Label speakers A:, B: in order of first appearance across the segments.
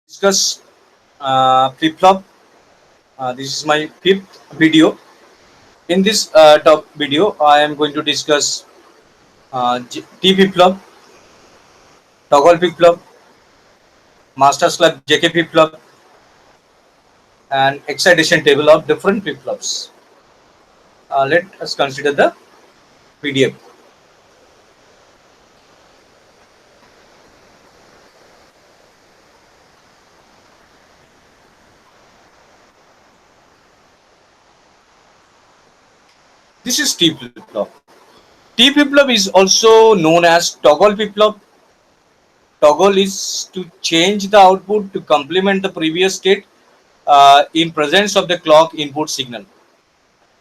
A: Discuss flip-flop. This is my fifth video. In this top video, I am going to discuss T flip-flop, toggle flip-flop, master slab JK flip-flop, and excitation table of different flip-flops. Let us consider the PDF. This is T flip-flop. T flip-flop is also known as toggle flip-flop. Toggle is to change the output to complement the previous state in presence of the clock input signal.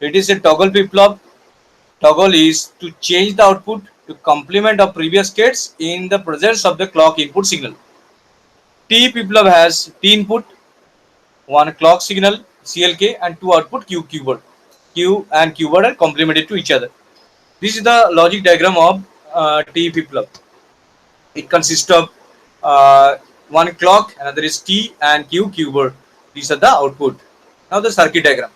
A: It is a toggle flip-flop. Toggle is to change the output to complement of previous states in the presence of the clock input signal. T flip-flop has T input, one clock signal CLK, and two output Q word. Q and Q word are complemented to each other. This is the logic diagram of T flip-flop. It consists of one clock, another is T, and Q word. These are the output. Now the circuit diagram.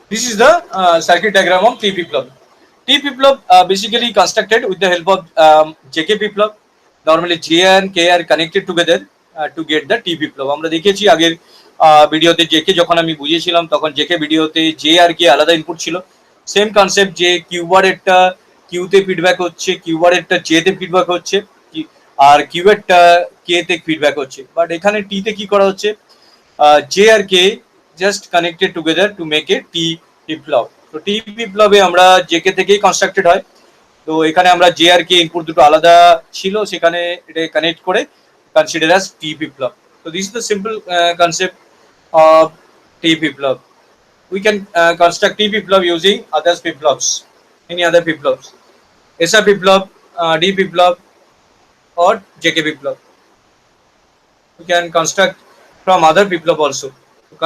A: This is the circuit diagram of T flip-flop. T flip-flop basically constructed with the help of JK flip-flop. Normally J and K are connected together to get the T flip-flop. আমরা দেখেছি আগের ভিডিওতে JK যখন আমি বুঝিয়েছিলাম তখন JK ভিডিওতে J আর K আলাদা input ছিল। সেম কনসেপ্ট যে কিউ বারেরটা কিউতে ফিডব্যাক হচ্ছে, কিউ বারেরটা J তে ফিডব্যাক হচ্ছে, আর কিউ এরটা K তে ফিডব্যাক হচ্ছে। বাট এখানে T তে কি করা হচ্ছে? J R K just connected together to make a T flip-flop. তো T flip-flop এ আমরা JK থেকেই কনস্ট্রাক্টেড হয়। তো এখানে আমরা J আর K ইনপুট দুটো আলাদা ছিল, সেখানে এটা কানেক্ট করে consider as T flip-flop. So this is the simple concept of T flip-flop. We can construct T flip-flop using other flip-flops, any other flip-flops, SR flip-flop, D flip-flop, or JK flip-flop. We can construct from other flip-flop also.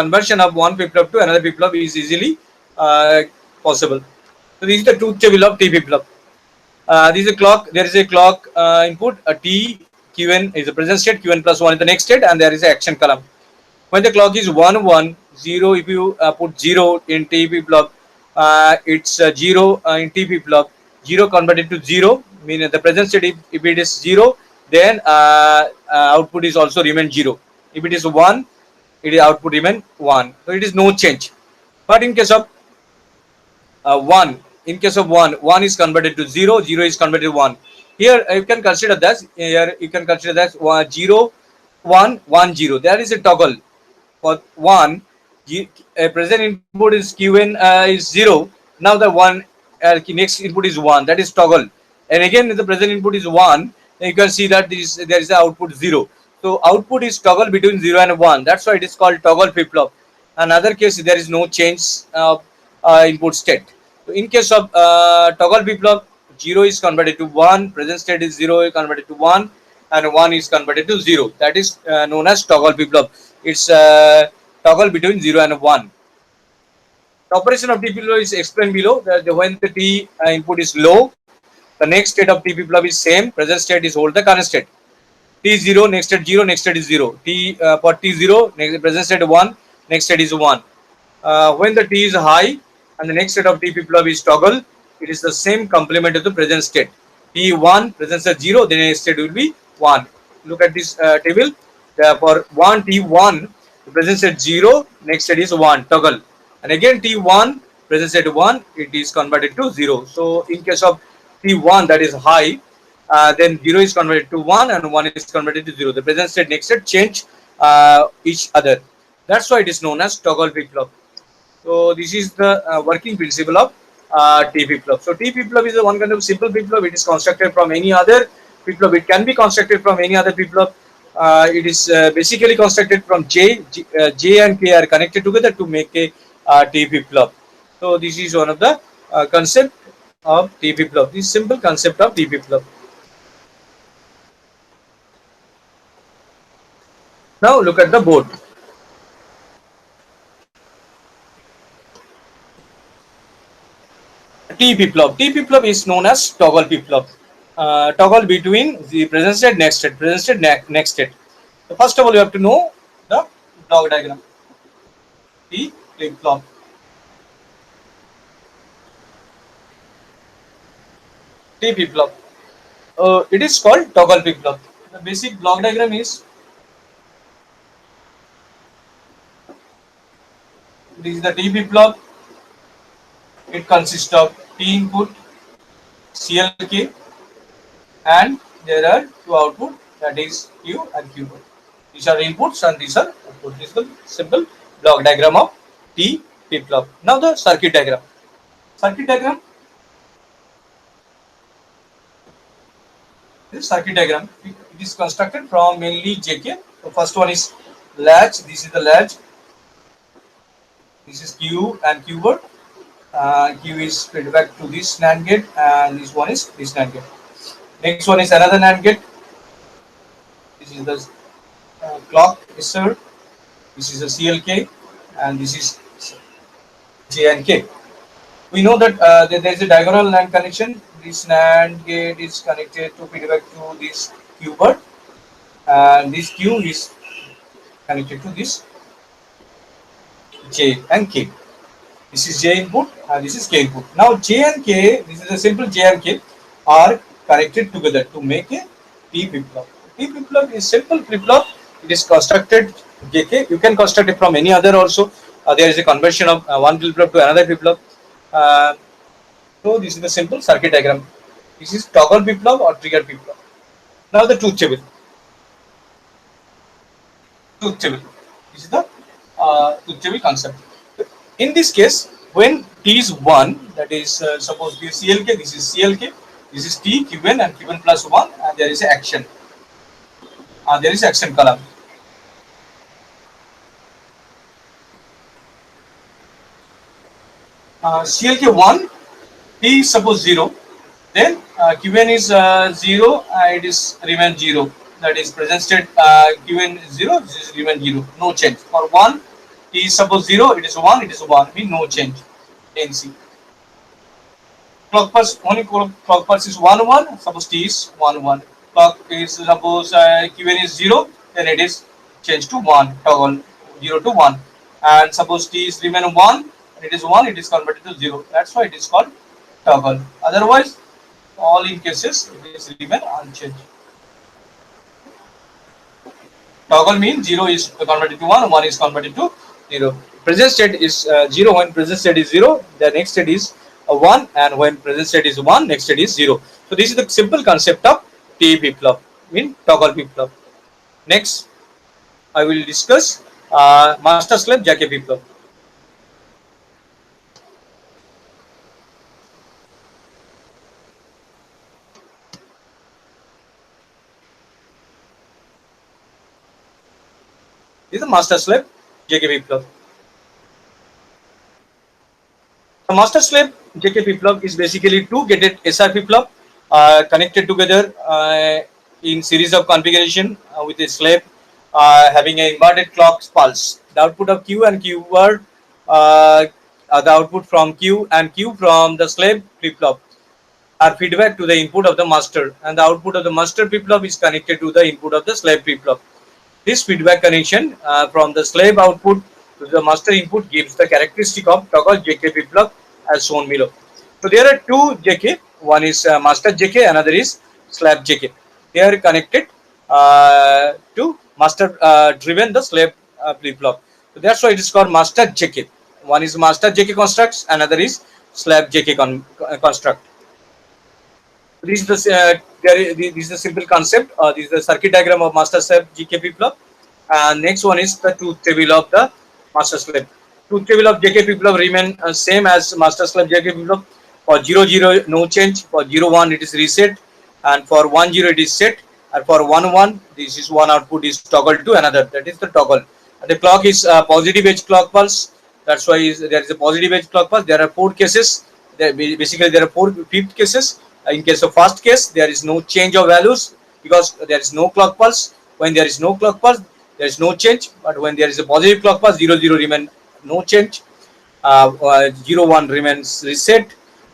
A: Conversion of one flip-flop to another flip-flop is easily possible. So this is the truth table of T flip-flop. This is a clock. There is a clock input. A T Qn is the present state. Qn plus 1 is the next state, and there is an action column. When the clock is 1 1 0, if you put 0 in T flip-flop, it's 0 in T flip-flop. 0 converted to 0, meaning the present state. If it is 0, then output is also remain 0. If it is 1, it is output remain 1. So it is no change. But in case of 1, in case of 1, 1 is converted to 0, 0 is converted to 1. Here you can consider that, here you can consider that 0 1 1 0. There is a toggle for 1. Present input is Qn is 0. Now the 1 next input is 1, that is toggle, and again the present input is 1. You can see that there is the output 0. So output is toggle between 0 and 1. That's why it is called toggle flip-flop. Another case, there is no change of input state. So in case of toggle flip-flop, 0 is converted to 1, present state is 0 is converted to 1, and 1 is converted to 0. That is known as toggle flip-flop. It's toggle between 0 and 1. The operation of T flip-flop is explained below. When the T input is low, the next state of T flip-flop is same. Present state is hold the current state. T0, next state 0, next state is 0. For T0, next present state 1, next state is 1. When the T is high and the next state of T flip-flop is toggle, it is the same complement of the present state. T1, present state 0, then next state will be 1. Look at this table. For 1 T1, the present state 0, next state is 1, toggle. And again T1, present state 1, it is converted to 0. So in case of T1, that is high, then 0 is converted to 1 and 1 is converted to 0. The present state, next state change each other. That's why it is known as toggle flip-flop. So this is the working principle of T flip-flop. So T flip-flop is one kind of simple flip-flop. It is constructed from any other flip-flop. It can be constructed from any other flip-flop. It is basically constructed from J and K are connected together to make a T flip-flop. So this is one of the concept of T flip-flop. This simple concept of T flip-flop. Now look at the board. T flip-flop. T flip-flop is known as toggle flip-flop. Toggle between the present state, next state, present state, next state. So first of all, you have to know the block diagram. T flip-flop. T flip-flop. It is called toggle flip-flop. The basic block diagram is this is the T flip-flop. It consists of T input, CLK, and there are two output, that is Q and Q. These are inputs and these are outputs. This is the simple block diagram of T flip-flop. Now the circuit diagram. Circuit diagram. This circuit diagram. It is constructed from mainly JK. The first one is latch. This is the latch. This is Q and Q word. Q is fed back to this NAND gate, and this one is this NAND gate. Next one is another NAND gate. This is the clock insert. This is a CLK, and this is J and K. We know that there is a diagonal NAND connection. This NAND gate is connected to feedback to this Q word, and this Q is connected to this J and K. This is J input and this is K input. Now J and K, this is a simple J and K, are connected together to make a T flip-flop. T flip-flop is simple flip-flop. It is constructed JK. You can construct it from any other also. There is a conversion of one flip-flop to another flip-flop. So this is the simple circuit diagram. This is toggle flip-flop or trigger flip-flop. Now the truth table. Truth table. This is the truth table concept. In this case, when T is 1, that is suppose this CLK, this is CLK, this is T, Qn and Qn plus 1, and there is a action. There is action column. CLK 1, T is suppose 0, then Qn is 0, it is remain 0. That is present state Qn is 0, this is remain 0, no change. For 1, T is suppose 0, it is 1, mean no change. NC. Clock pulse, only clock pulse is 1 1, suppose T is 1 1. Clock is suppose Qn is 0, then it is changed to 1, toggle 0 to 1. And suppose T is remain 1, and it is 1, it is converted to 0. That's why it is called toggle. Otherwise, all in cases, it is remain unchanged. Toggle means 0 is converted to 1, 1 is converted to 0. Present state is 0 when present state is 0, the next state is 1, and when present state is 1, next state is 0. So this is the simple concept of T flip-flop, mean toggle flip-flop. Next, I will discuss master slave JK flip-flop. This is the master slave JK flip-flop. The master slave JK flip-flop is basically two gated SR flip-flop connected together in series of configuration with a slave having an inverted clock pulse. The output of Q and Q were the output from Q and Q from the slave flip-flop are feedback to the input of the master, and the output of the master flip-flop is connected to the input of the slave flip-flop. This feedback connection from the slave output to the master input gives the characteristic of toggle JK flip-flop as shown below. So there are two JK, one is master JK, another is slave JK. They are connected to master driven the slave flip-flop. So that's why it is called master JK. One is master JK constructs, another is slave JK construct. This is the this is the simple concept. This is the circuit diagram of master slave JK flip-flop. And next one is the truth table of the master slave. Truth table of JK flip-flop remain same as master slave JK flip-flop. For 0 0 no change. For 0 1 it is reset, and for 1 0 it is set. And for 1 1 this is one output is toggled to another. That is the toggle. And the clock is positive edge clock pulse. That's why there is a positive edge clock pulse. There are 4 cases. Basically there are 4 fifth cases. In case of first case, there is no change of values because there is no clock pulse. When there is no clock pulse, there is no change. But when there is a positive clock pulse, 0 0 remain no change. 0 1 remains reset.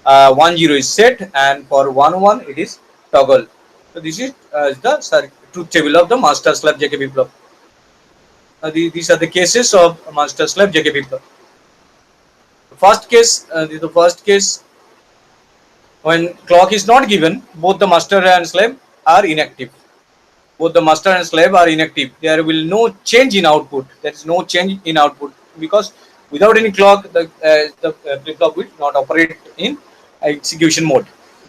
A: 10 is set, and for 11 it is toggle. So this is the truth table of the master slave JK Biplab. These are the cases of master slave JK Biplab. The first case, when clock is not given, both the master and slave are inactive. Both the master and slave are inactive. There will no change in output. There is no change in output because without any clock, the flip-flop will not operate in execution mode.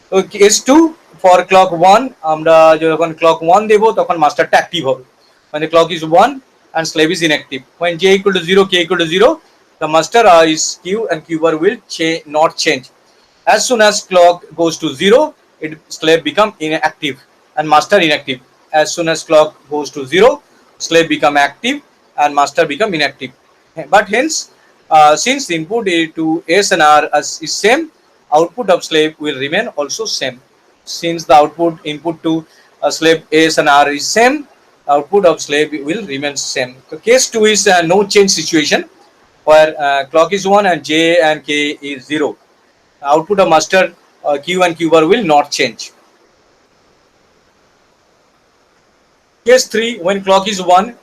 A: So case 2, for clock 1, আমরা যখন clock 1 দেব তখন মাস্টারটা active হবে। When the clock is 1 and slave is inactive. When j equal to 0, k equal to 0, the master is q and q bar will not change. As soon as clock goes to 0, slave become inactive and master inactive. As soon as clock goes to 0, slave become active and master become inactive. But hence, since the input to S and R is same, output of slave will remain also same. Since the input to slave S and R is same, output of slave will remain same. So case 2 is no change situation, where clock is 1 and J and K is 0. Output of master Q and Q bar will not change. Case 3, when clock is 1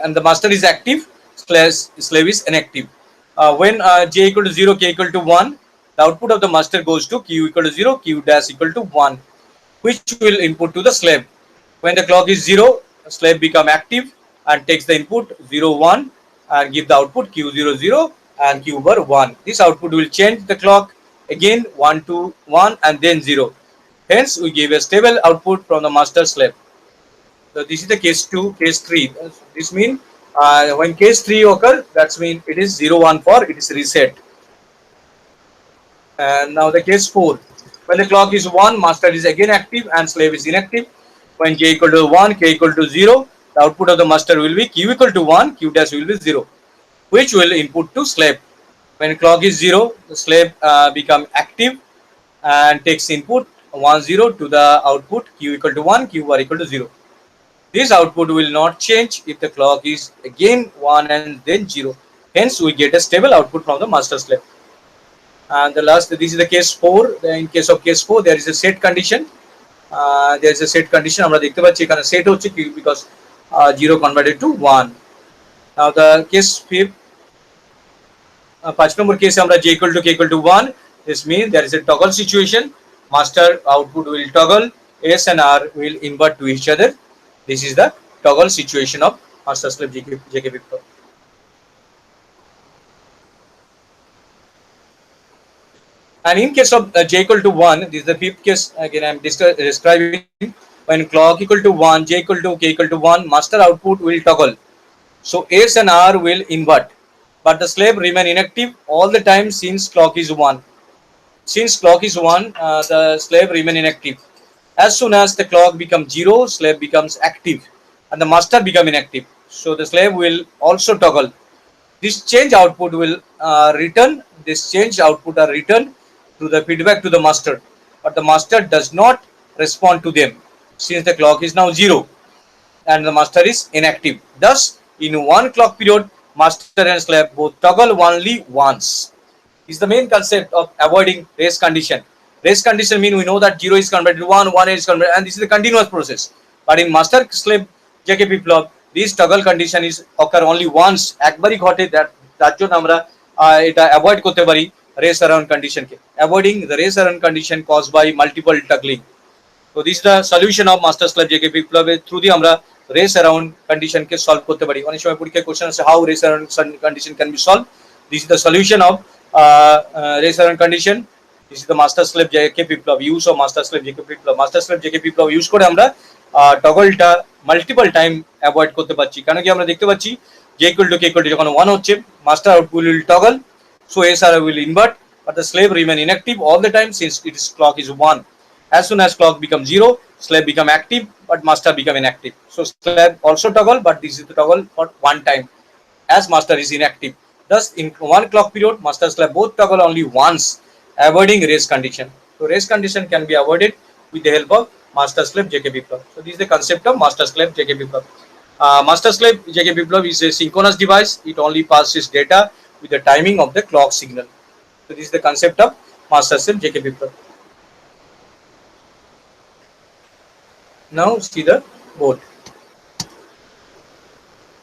A: and the master is active, slave is inactive. When J equal to 0, K equal to 1, the output of the master goes to Q equal to 0, Q dash equal to 1, which will input to the slave. When the clock is 0, slave become active and takes the input 0, 1 and give the output Q 0, 0 and Q bar 1. This output will change the clock again 1 to 1 and then 0. Hence, we give a stable output from the master slave. So this is the case 2, case 3. This means when case 3 occur, that means it is 0, 1 for it is reset. And now the case 4. When the clock is 1, master is again active and slave is inactive. When J equal to 1, K equal to 0, the output of the master will be Q equal to 1, Q dash will be 0, which will input to slave. When clock is 0, the slave become active and takes input 1, 0 to the output Q equal to 1, Q bar equal to 0. This output will not change if the clock is again 1 and then 0. Hence, we get a stable output from the master slave. And the last, this is the case 4. In case of case 4, there is a set condition. There is a set condition. আমরা দেখতে পাচ্ছি এখানে set হচ্ছে because 0 converted to 1. Now the case 5. 5 number case আমরা J equal to K equal to 1. This means there is a toggle situation. Master output will toggle. S and R will invert to each other. This is the toggle situation of master slave JK Biplab. And in case of J equal to 1, this is the 5th case. Again, I am describing when clock equal to 1, J equal to K equal to 1, master output will toggle. So S and R will invert, but the slave remain inactive all the time since clock is 1. Since clock is 1, the slave remain inactive. As soon as the clock becomes 0, slave becomes active and the master become inactive. So the slave will also toggle. This change output will return. This change output are returned to the feedback to the master, but the master does not respond to them since the clock is now 0 and the master is inactive. Thus, in one clock period, master and slave both toggle only once. This is the main concept of avoiding race condition. Race condition means we know that 0 is converted to 1, 1 is converted, and this is a continuous process. But in master slave JK Biplab, this toggle condition is occur only once. একবারই ঘটে, তার জন্য আমরা এটা avoid করতে পারি race around condition K, avoiding the race around condition caused by multiple toggling. So this is the solution of master slave JK Biplab through the আমরা race around condition কে solve করতে পারি। অনেক সময় পরীক্ষায় কোশ্চেন আছে how race around condition can be solved. This is the solution of race around condition. This is the master slave JK Biplab, use of master slave JK Biplab. Master slave JK Biplab use করে আমরা টগলটা multiple time avoid করতে পারছি। কারণ কি আমরা দেখতে পাচ্ছি J equal to K equal to যখন 1 হচ্ছে, master output will toggle, so SR will invert, but the slave remain inactive all the time since its clock is 1. As soon as clock becomes 0, slave become active, but master become inactive. So slave also toggle, but this is the toggle for one time as master is inactive. Thus, in one clock period, master slave both toggle only once, avoiding race condition. So race condition can be avoided with the help of master slave JK Biplab. So this is the concept of master slave JK Biplab. Master slave JK Biplab is a synchronous device. It only passes data with the timing of the clock signal. So this is the concept of master slave JK biplab. Now see the board.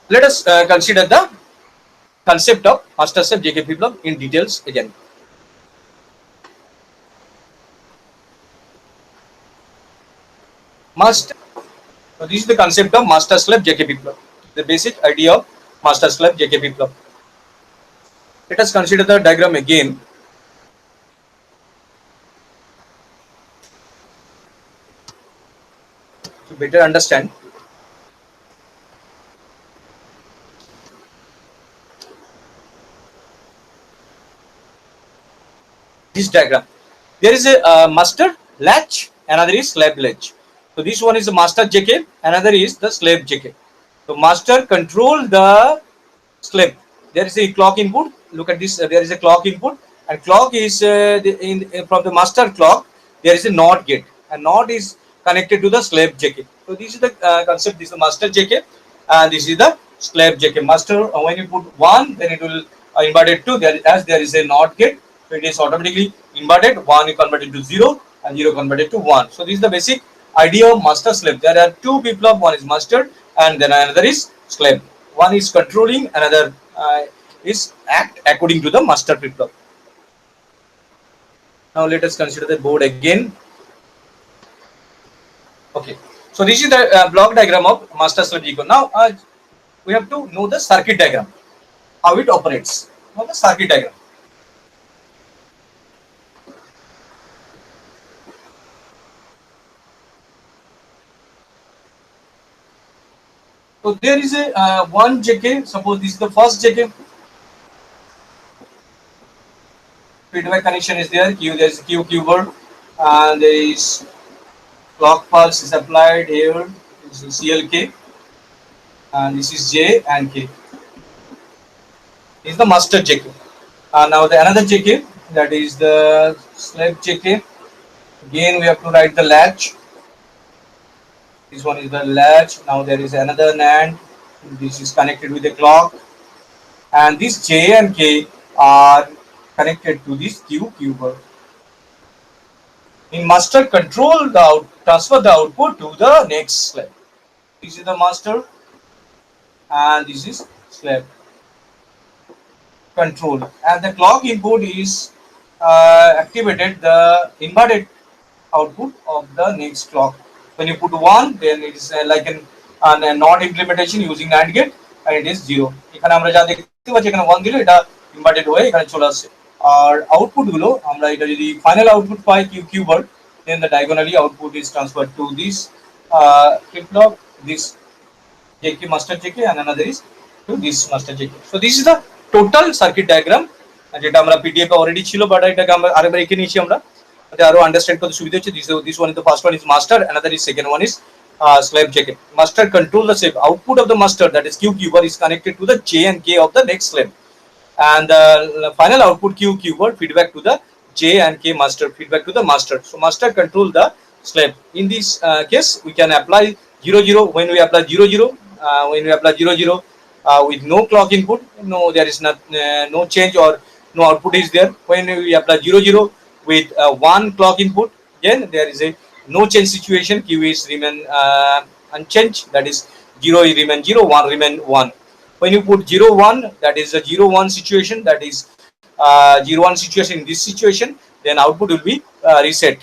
A: Let us consider the concept of master slave JK biplab in details again. Master. So this is the concept of master slave JK biplab. The basic idea of master slave JK biplab. Let us consider the diagram again. To better understand. This diagram. There is a master latch, another is slave latch. So this one is a master JK, another is the slave JK. So master control the slave. There is a clock input. Look at this. There is a clock input, and clock is from the master clock. There is a NOT gate, and NOT is connected to the slave JK. So this is the concept. This is the master JK, and this is the slave JK. Master, when you put 1, then it will inverted to there, as there is a NOT gate. So it is automatically inverted. 1 is converted to 0, and 0 converted to 1. So this is the basic idea of master slave. There are two people. One is master, and then another is slave. One is controlling, another is act according to the master flip-flop. Now let us consider the board again. Okay, so this is the block diagram of master slave JK. Now we have to know the circuit diagram, how it operates. Now the circuit diagram. So there is a one JK. Suppose this is the first JK. Feedback connection is there. There is Q word, and there is clock pulse is applied here. This is CLK, and this is J and K. This is the master JK. Now the another JK, that is the slave JK. Again we have to write the latch. This one is the latch. Now there is another NAND. This is connected with the clock, and this J and K are connected to this Q word. In master, control the transfer the output to the next slave. This is the master, and this is slave. Control, and the clock input is activated the inverted output of the next clock. When you put 1, then it is like a NOT implementation using NAND gate, and it is 0. এখানে আমরা যা দেখতে পাচ্ছি এখানে 1 দিলে এটা inverted হয়ে এখানে চলে আসছে। আর আউটপুট গুলো আমরা এটা যদি final output pi Q word, then the diagonally output is transferred to this flip flop, this JK master JK, and another is to this master JK. So this is the total circuit diagram যেটা আমরা PDF এ already ছিল, but এটাকে আমরা আরেকবার এঁকে নিয়েছি আমরা, আরো আন্ডারস্ট্যান্ড করতে সুবিধা হচ্ছে। This one is the first one is master, another is second one is slave JK. Master control the slave. Output of the master, that is Q word, is connected to the J and K of the next slave, and the final output Q word feedback to the J and K master, feedback to the master. So master control the slave. In this case, we can apply 0 when we apply 0 when we apply 0 with no clock input, no, there is not no change or no output is there. When we apply 0 with 1 clock input, then there is a no change situation. Q is remain unchanged, that is 0 remain 0, 1 remain 1. When you put 0 1, that is a 0 1 situation, that is 0 1 situation. In this situation, then output will be reset.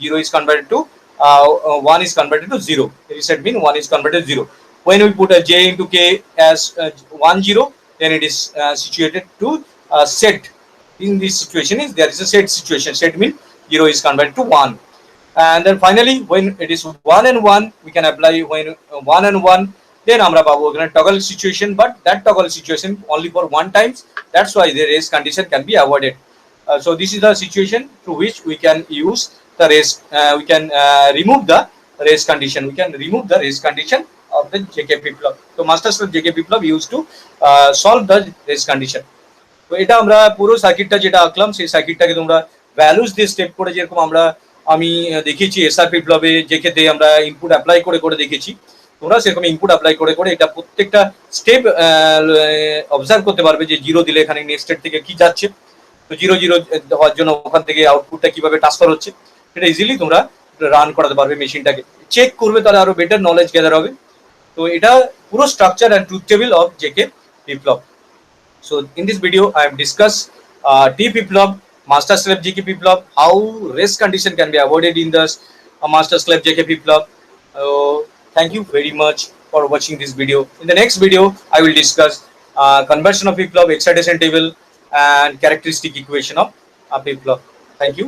A: 0 is converted to 1 is converted to 0. Reset means 1 is converted to 0. When we put a J into K as 1 0, then it is situated to set. In this situation is there is a set situation. Set means 0 is converted to 1. And then finally, when it is 1 and 1, we can apply when 1 and 1, then আমরা পাবো এখানে toggle situation, but that toggle situation only for 1 times. That's why the race condition can be avoided. So this is the situation through which we can use the race. We can remove the race condition. We can remove the race condition of the JK flip-flop. So master slave JK flip-flop used to solve the race condition. তো এটা আমরা পুরো সার্কিটটা যেটা আঁকলাম সেই সার্কিটটাকে তোমরা values দিয়ে স্টেপ করে, যেরকম আমি দেখেছি এসআর ফ্লিপ-ফ্লপে জেকেতে আমরা ইনপুট অ্যাপ্লাই করে দেখেছি, তোমরা সেরকম ইনপুট অ্যাপ্লাই করে এটা প্রত্যেকটা স্টেপ অবজার্ভ করতে পারবে যে 0 দিলে এখানে নেক্সট স্টেট থেকে কি যাচ্ছে, তো 0 0 হওয়ার জন্য ওখান থেকে আউটপুটটা কিভাবে ট্রান্সফার হচ্ছে সেটা ইজিলি তোমরা রান করাতে পারবে মেশিনটাকে, চেক করবে, তাহলে আরো বেটার নলেজ গ্যাদার হবে। তো এটা পুরো structure and truth table of JK flip flop. So in this video, I have discussed T Biplab, master slave JK Biplab, how race condition can be avoided in the master slave JK Biplab. Thank you very much for watching this video. In the next video, I will discuss conversion of Biplab, excitation table, and characteristic equation of Biplab. Thank you.